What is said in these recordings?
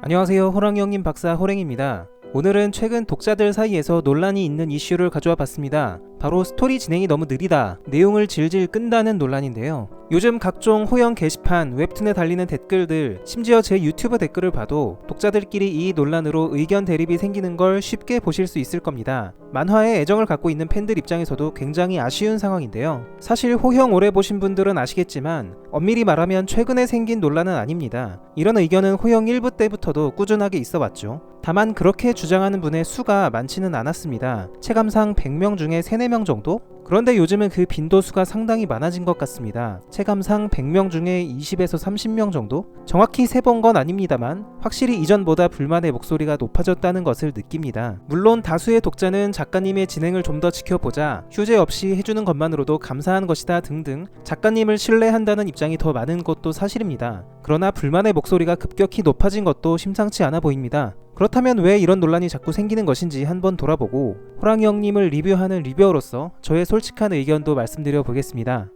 안녕하세요, 호랑이 형님 박사 호랭입니다. 오늘은 최근 독자들 사이에서 논란이 있는 이슈를 가져와 봤습니다. 바로 스토리 진행이 너무 느리다, 내용을 질질 끈다는 논란인데요. 요즘 각종 호영 게시판, 웹툰에 달리는 댓글들, 심지어 제 유튜브 댓글을 봐도 독자들끼리 이 논란으로 의견 대립이 생기는 걸 쉽게 보실 수 있을 겁니다. 만화에 애정을 갖고 있는 팬들 입장에서도 굉장히 아쉬운 상황인데요. 사실 호형 오래 보신 분들은 아시겠지만 엄밀히 말하면 최근에 생긴 논란은 아닙니다. 이런 의견은 호형 1부 때부터도 꾸준하게 있어 왔죠. 다만 그렇게 주장하는 분의 수가 많지는 않았습니다. 체감상 100명 중에 3, 4명 정도? 그런데 요즘은 그 빈도수가 상당히 많아진 것 같습니다. 체감상 100명 중에 20에서 30명 정도? 정확히 세본 건 아닙니다만 확실히 이전보다 불만의 목소리가 높아졌다는 것을 느낍니다. 물론 다수의 독자는 작가님의 진행을 좀 더 지켜보자, 휴재 없이 해주는 것만으로도 감사한 것이다 등등 작가님을 신뢰한다는 입장이 더 많은 것도 사실입니다. 그러나 불만의 목소리가 급격히 높아진 것도 심상치 않아 보입니다. 그렇다면 왜 이런 논란이 자꾸 생기는 것인지 한번 돌아보고 호랑이 형님을 리뷰하는 리뷰어로서 저의 솔직한 의견도 말씀드려 보겠습니다.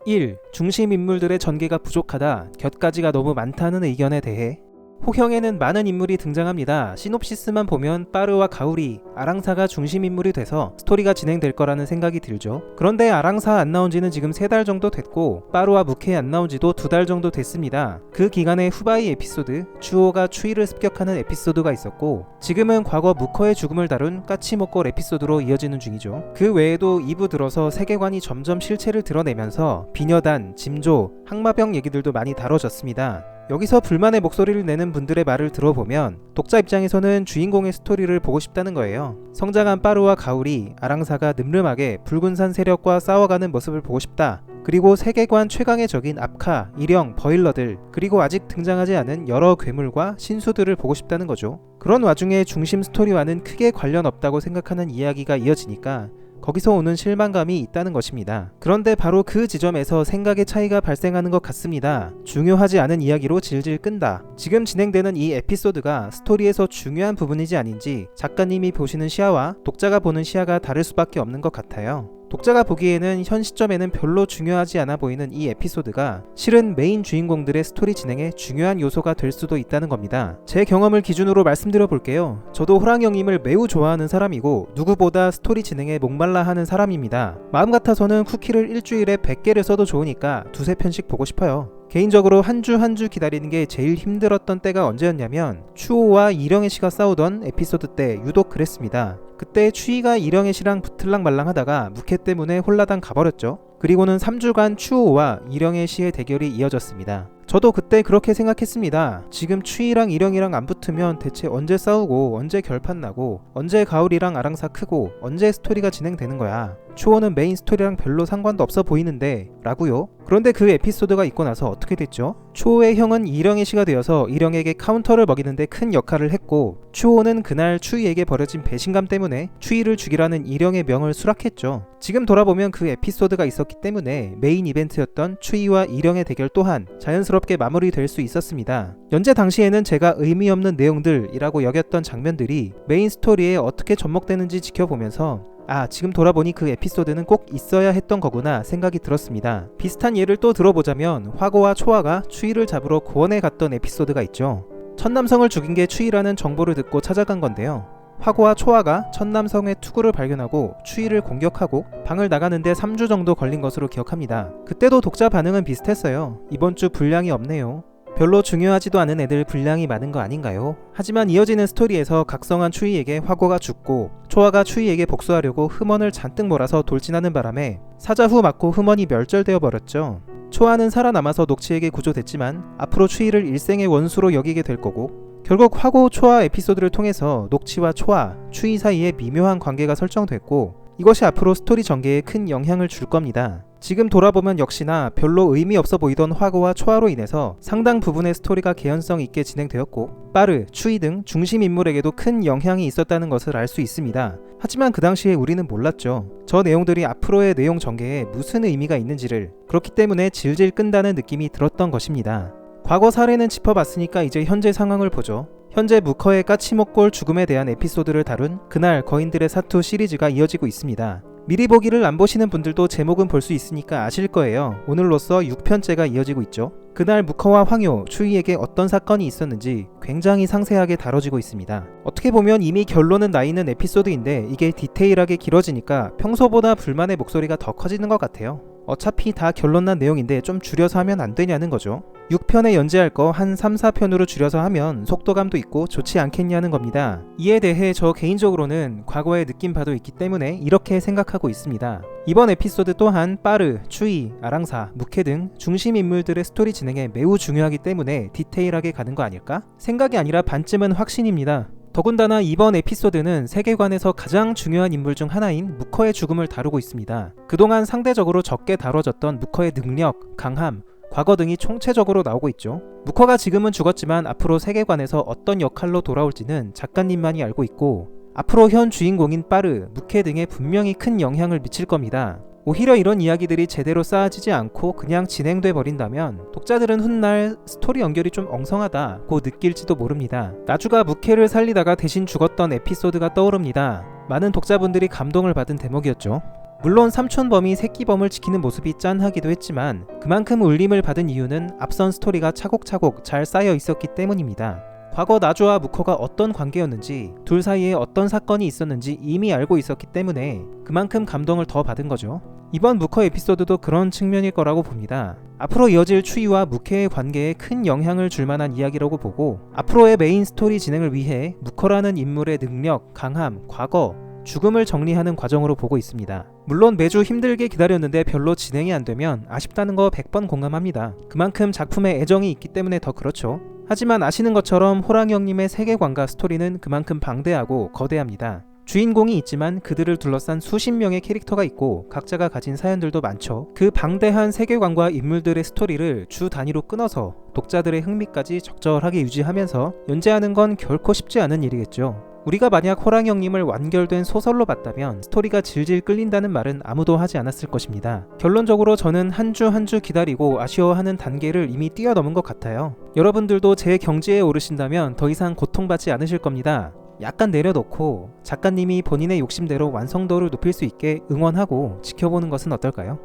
1. 중심 인물들의 전개가 부족하다, 곁가지가 너무 많다는 의견에 대해 호형에는 많은 인물이 등장합니다. 시놉시스만 보면 빠르와 가오리, 아랑사가 중심 인물이 돼서 스토리가 진행될 거라는 생각이 들죠. 그런데 아랑사 안 나온 지는 지금 3달 정도 됐고 빠르와 무케 안 나온 지도 2달 정도 됐습니다. 그 기간에 후바이 에피소드, 추오가 추이를 습격하는 에피소드가 있었고 지금은 과거 무커의 죽음을 다룬 까치목골 에피소드로 이어지는 중이죠. 그 외에도 2부 들어서 세계관이 점점 실체를 드러내면서 비녀단, 짐조, 항마병 얘기들도 많이 다뤄졌습니다. 여기서 불만의 목소리를 내는 분들의 말을 들어보면 독자 입장에서는 주인공의 스토리를 보고 싶다는 거예요. 성장한 빠르와 가오리, 아랑사가 늠름하게 붉은산 세력과 싸워가는 모습을 보고 싶다. 그리고 세계관 최강의 적인 압카, 일영, 버일러들, 그리고 아직 등장하지 않은 여러 괴물과 신수들을 보고 싶다는 거죠. 그런 와중에 중심 스토리와는 크게 관련 없다고 생각하는 이야기가 이어지니까 거기서 오는 실망감이 있다는 것입니다. 그런데 바로 그 지점에서 생각의 차이가 발생하는 것 같습니다. 중요하지 않은 이야기로 질질 끈다. 지금 진행되는 이 에피소드가 스토리에서 중요한 부분이지 아닌지 작가님이 보시는 시야와 독자가 보는 시야가 다를 수밖에 없는 것 같아요. 독자가 보기에는 현 시점에는 별로 중요하지 않아 보이는 이 에피소드가 실은 메인 주인공들의 스토리 진행에 중요한 요소가 될 수도 있다는 겁니다. 제 경험을 기준으로 말씀드려 볼게요. 저도 호랑이 형님을 매우 좋아하는 사람이고 누구보다 스토리 진행에 목말라 하는 사람입니다. 마음 같아서는 쿠키를 일주일에 100개를 써도 좋으니까 2-3편씩 보고 싶어요. 개인적으로 한 주 한 주 기다리는 게 제일 힘들었던 때가 언제였냐면 추오와 이령의 씨가 싸우던 에피소드 때 유독 그랬습니다. 그때 추이가 이령의 씨랑 붙을랑 말랑 하다가 무케 때문에 홀라당 가버렸죠. 그리고는 3주간 추오와 이령의 씨의 대결이 이어졌습니다. 저도 그때 그렇게 생각했습니다. 지금 추이랑 이령이랑 안 붙으면 대체 언제 싸우고 언제 결판 나고 언제 가오리랑 아랑사 크고 언제 스토리가 진행되는 거야. 추오는 메인 스토리랑 별로 상관도 없어 보이는데 라고요. 그런데 그 에피소드가 있고 나서 어떻게 됐죠? 추오의 형은 이령의 씨가 되어서 이령에게 카운터를 먹이는데 큰 역할을 했고 추오는 그날 추이에게 벌어진 배신감 때문에 추이를 죽이라는 이령의 명을 수락했죠. 지금 돌아보면 그 에피소드가 있었기 때문에 메인 이벤트였던 추이와 이령의 대결 또한 자연스럽게 마무리될 수 있었습니다. 연재 당시에는 제가 의미 없는 내용들이라고 여겼던 장면들이 메인 스토리에 어떻게 접목되는지 지켜보면서 지금 돌아보니 그 에피소드는 꼭 있어야 했던 거구나 생각이 들었습니다. 비슷한 예를 또 들어보자면 화고와 초아가 추이를 잡으러 고원에 갔던 에피소드가 있죠. 천남성을 죽인 게 추이라는 정보를 듣고 찾아간 건데요. 화고와 초아가 천남성의 투구를 발견하고 추이를 공격하고 방을 나가는데 3주 정도 걸린 것으로 기억합니다. 그때도 독자 반응은 비슷했어요. 이번 주 분량이 없네요. 별로 중요하지도 않은 애들 분량이 많은 거 아닌가요? 하지만 이어지는 스토리에서 각성한 추이에게 화고가 죽고 초아가 추이에게 복수하려고 흠원을 잔뜩 몰아서 돌진하는 바람에 사자후 맞고 흠원이 멸절되어 버렸죠. 초아는 살아남아서 녹치에게 구조됐지만 앞으로 추이를 일생의 원수로 여기게 될 거고 결국 화고 초아 에피소드를 통해서 녹치와 초아, 추이 사이에 미묘한 관계가 설정됐고 이것이 앞으로 스토리 전개에 큰 영향을 줄 겁니다. 지금 돌아보면 역시나 별로 의미 없어 보이던 화고와 초아로 인해서 상당 부분의 스토리가 개연성 있게 진행되었고 빠르, 추이 등 중심 인물에게도 큰 영향이 있었다는 것을 알 수 있습니다. 하지만 그 당시에 우리는 몰랐죠. 저 내용들이 앞으로의 내용 전개에 무슨 의미가 있는지를. 그렇기 때문에 질질 끈다는 느낌이 들었던 것입니다. 과거 사례는 짚어봤으니까 이제 현재 상황을 보죠. 현재 무커의 까치목골 죽음에 대한 에피소드를 다룬 그날 거인들의 사투 시리즈가 이어지고 있습니다. 미리 보기를 안 보시는 분들도 제목은 볼 수 있으니까 아실 거예요. 오늘로써 6편째가 이어지고 있죠. 그날 무커와 황요, 추이에게 어떤 사건이 있었는지 굉장히 상세하게 다뤄지고 있습니다. 어떻게 보면 이미 결론은 나 있는 에피소드인데 이게 디테일하게 길어지니까 평소보다 불만의 목소리가 더 커지는 것 같아요. 어차피 다 결론난 내용인데 좀 줄여서 하면 안 되냐는 거죠. 6편에 연재할 거 한 3, 4편으로 줄여서 하면 속도감도 있고 좋지 않겠냐는 겁니다. 이에 대해 저 개인적으로는 과거의 느낌바도 있기 때문에 이렇게 생각하고 있습니다. 이번 에피소드 또한 빠르, 추이, 아랑사, 무케 등 중심 인물들의 스토리 진행에 매우 중요하기 때문에 디테일하게 가는 거 아닐까? 생각이 아니라 반쯤은 확신입니다. 더군다나 이번 에피소드는 세계관에서 가장 중요한 인물 중 하나인 무커의 죽음을 다루고 있습니다. 그동안 상대적으로 적게 다뤄졌던 무커의 능력, 강함, 과거 등이 총체적으로 나오고 있죠. 무커가 지금은 죽었지만 앞으로 세계관에서 어떤 역할로 돌아올지는 작가님만이 알고 있고 앞으로 현 주인공인 빠르, 무케 등에 분명히 큰 영향을 미칠 겁니다. 오히려 이런 이야기들이 제대로 쌓아지지 않고 그냥 진행돼 버린다면 독자들은 훗날 스토리 연결이 좀 엉성하다고 느낄지도 모릅니다. 나주가 무케를 살리다가 대신 죽었던 에피소드가 떠오릅니다. 많은 독자분들이 감동을 받은 대목이었죠. 물론 삼촌범이 새끼범을 지키는 모습이 짠하기도 했지만 그만큼 울림을 받은 이유는 앞선 스토리가 차곡차곡 잘 쌓여 있었기 때문입니다. 과거 나주와 무커가 어떤 관계였는지 둘 사이에 어떤 사건이 있었는지 이미 알고 있었기 때문에 그만큼 감동을 더 받은 거죠. 이번 무커 에피소드도 그런 측면일 거라고 봅니다. 앞으로 이어질 추이와 무케의 관계에 큰 영향을 줄 만한 이야기라고 보고 앞으로의 메인 스토리 진행을 위해 무커라는 인물의 능력, 강함, 과거, 죽음을 정리하는 과정으로 보고 있습니다. 물론 매주 힘들게 기다렸는데 별로 진행이 안 되면 아쉽다는 거 100번 공감합니다. 그만큼 작품에 애정이 있기 때문에 더 그렇죠. 하지만 아시는 것처럼 호랑이 형님의 세계관과 스토리는 그만큼 방대하고 거대합니다. 주인공이 있지만 그들을 둘러싼 수십 명의 캐릭터가 있고 각자가 가진 사연들도 많죠. 그 방대한 세계관과 인물들의 스토리를 주 단위로 끊어서 독자들의 흥미까지 적절하게 유지하면서 연재하는 건 결코 쉽지 않은 일이겠죠. 우리가 만약 호랑이 형님을 완결된 소설로 봤다면 스토리가 질질 끌린다는 말은 아무도 하지 않았을 것입니다. 결론적으로 저는 한 주 한 주 기다리고 아쉬워하는 단계를 이미 뛰어넘은 것 같아요. 여러분들도 제 경지에 오르신다면 더 이상 고통받지 않으실 겁니다. 약간 내려놓고 작가님이 본인의 욕심대로 완성도를 높일 수 있게 응원하고 지켜보는 것은 어떨까요?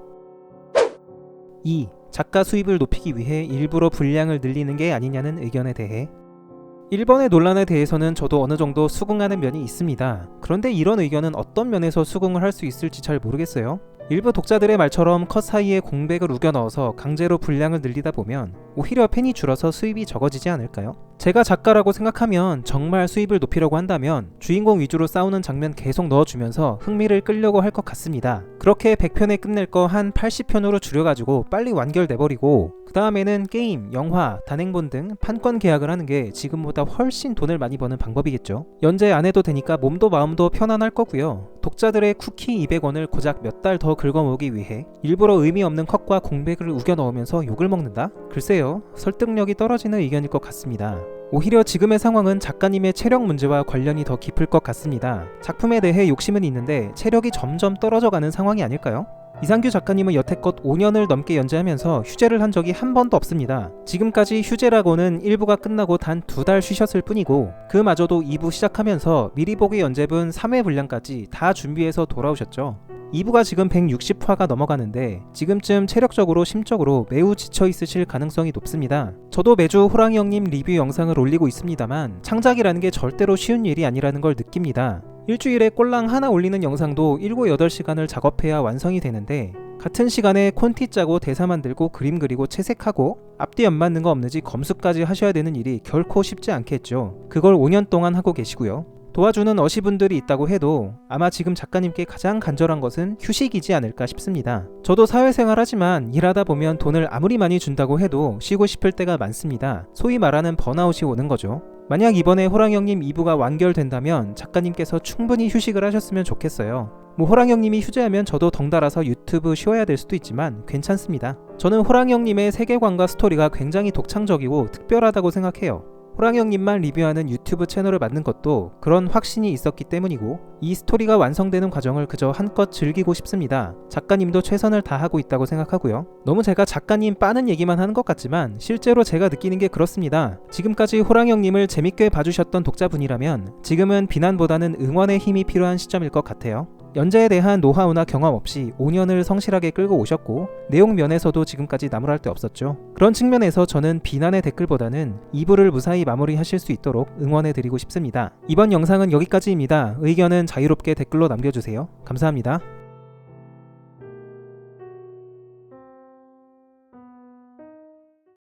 2. 작가 수입을 높이기 위해 일부러 분량을 늘리는 게 아니냐는 의견에 대해 1번의 논란에 대해서는 저도 어느 정도 수긍하는 면이 있습니다. 그런데 이런 의견은 어떤 면에서 수긍을 할 수 있을지 잘 모르겠어요. 일부 독자들의 말처럼 컷 사이에 공백을 우겨 넣어서 강제로 분량을 늘리다 보면 오히려 팬이 줄어서 수입이 적어지지 않을까요? 제가 작가라고 생각하면 정말 수입을 높이려고 한다면 주인공 위주로 싸우는 장면 계속 넣어주면서 흥미를 끌려고 할 것 같습니다. 그렇게 100편에 끝낼 거 한 80편으로 줄여가지고 빨리 완결돼버리고 그 다음에는 게임, 영화, 단행본 등 판권 계약을 하는 게 지금보다 훨씬 돈을 많이 버는 방법이겠죠. 연재 안 해도 되니까 몸도 마음도 편안할 거고요. 독자들의 쿠키 200원을 고작 몇 달 더 긁어모으기 위해 일부러 의미 없는 컷과 공백을 우겨 넣으면서 욕을 먹는다? 글쎄요, 설득력이 떨어지는 의견일 것 같습니다. 오히려 지금의 상황은 작가님의 체력 문제와 관련이 더 깊을 것 같습니다. 작품에 대해 욕심은 있는데 체력이 점점 떨어져가는 상황이 아닐까요? 이상규 작가님은 여태껏 5년을 넘게 연재하면서 휴재를 한 적이 한 번도 없습니다. 지금까지 휴재라고는 1부가 끝나고 단 2달 쉬셨을 뿐이고 그마저도 2부 시작하면서 미리 보기 연재분 3회 분량까지 다 준비해서 돌아오셨죠. 2부가 지금 160화가 넘어가는데 지금쯤 체력적으로 심적으로 매우 지쳐 있으실 가능성이 높습니다. 저도 매주 호랑이 형님 리뷰 영상을 올리고 있습니다만 창작이라는 게 절대로 쉬운 일이 아니라는 걸 느낍니다. 일주일에 꼴랑 하나 올리는 영상도 7, 8시간을 작업해야 완성이 되는데 같은 시간에 콘티 짜고 대사 만들고 그림 그리고 채색하고 앞뒤 안 맞는 거 없는지 검수까지 하셔야 되는 일이 결코 쉽지 않겠죠. 그걸 5년 동안 하고 계시고요. 도와주는 어시분들이 있다고 해도 아마 지금 작가님께 가장 간절한 것은 휴식이지 않을까 싶습니다. 저도 사회생활 하지만 일하다 보면 돈을 아무리 많이 준다고 해도 쉬고 싶을 때가 많습니다. 소위 말하는 번아웃이 오는 거죠. 만약 이번에 호랑이 형님 2부가 완결된다면 작가님께서 충분히 휴식을 하셨으면 좋겠어요. 호랑이 형님이 휴재하면 저도 덩달아서 유튜브 쉬어야 될 수도 있지만 괜찮습니다. 저는 호랑이 형님의 세계관과 스토리가 굉장히 독창적이고 특별하다고 생각해요. 호랑이 형님만 리뷰하는 유튜브 채널을 만든 것도 그런 확신이 있었기 때문이고 이 스토리가 완성되는 과정을 그저 한껏 즐기고 싶습니다. 작가님도 최선을 다하고 있다고 생각하고요. 너무 제가 작가님 빠는 얘기만 하는 것 같지만 실제로 제가 느끼는 게 그렇습니다. 지금까지 호랑이 형님을 재밌게 봐주셨던 독자분이라면 지금은 비난보다는 응원의 힘이 필요한 시점일 것 같아요. 연재에 대한 노하우나 경험 없이 5년을 성실하게 끌고 오셨고 내용 면에서도 지금까지 나무랄 데 없었죠. 그런 측면에서 저는 비난의 댓글보다는 2부를 무사히 마무리하실 수 있도록 응원해드리고 싶습니다. 이번 영상은 여기까지입니다. 의견은 자유롭게 댓글로 남겨주세요. 감사합니다.